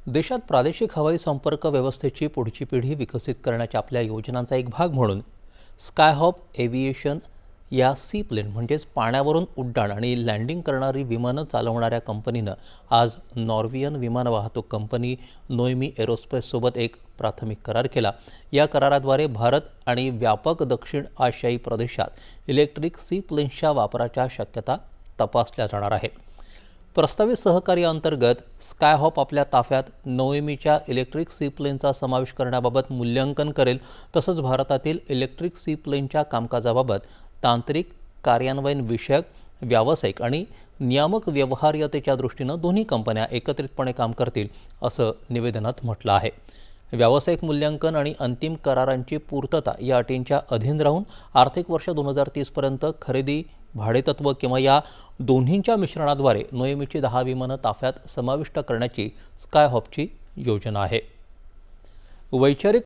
देशात प्रादेशिक हवाई संपर्क व्यवस्थेची पुढची पिढी विकसित करण्याच्या आपल्या योजनांचा एक भाग म्हणून स्कायहॉप एव्हिएशन या सी प्लेन म्हणजेच पाण्यावरून उड्डाण आणि लँडिंग करणारी विमानं चालवणाऱ्या कंपनीनं आज नॉर्वेजियन विमान वाहतूक कंपनी नोएमी एरोस्पेससोबत एक प्राथमिक करार केला। या कराराद्वारे भारत आणि व्यापक दक्षिण आशियाई प्रदेशात इलेक्ट्रिक सी प्लेन्सच्या वापराच्या शक्यता तपासल्या जाणार आहेत। प्रस्तावित सहकार्याअंतर्गत स्कायहॉप आपल्या ताफ्यात नोएमीच्या इलेक्ट्रिक सी प्लेनचा समावेश करण्याबाबत मूल्यांकन करेल। तसंच भारतातील इलेक्ट्रिक सी प्लेनच्या कामकाजाबाबत तांत्रिक, कार्यान्वयन विषयक, व्यावसायिक आणि नियामक व्यवहार्यतेच्या दृष्टीनं दोन्ही कंपन्या एकत्रितपणे काम करतील, असं निवेदनात म्हटलं आहे। व्यावसायिक मूल्यांकन आणि अंतिम करारांची पूर्तता या अटींच्या अधीन राहून आर्थिक वर्ष 2030 पर्यंत खरेदी, भाडेतत्व किंवा या दोन्हींच्या मिश्रणाद्वारे नोएमीची 10 विमानं ताफ्यात समाविष्ट करण्याची स्कायहॉपची योजना आहे। वैचारिक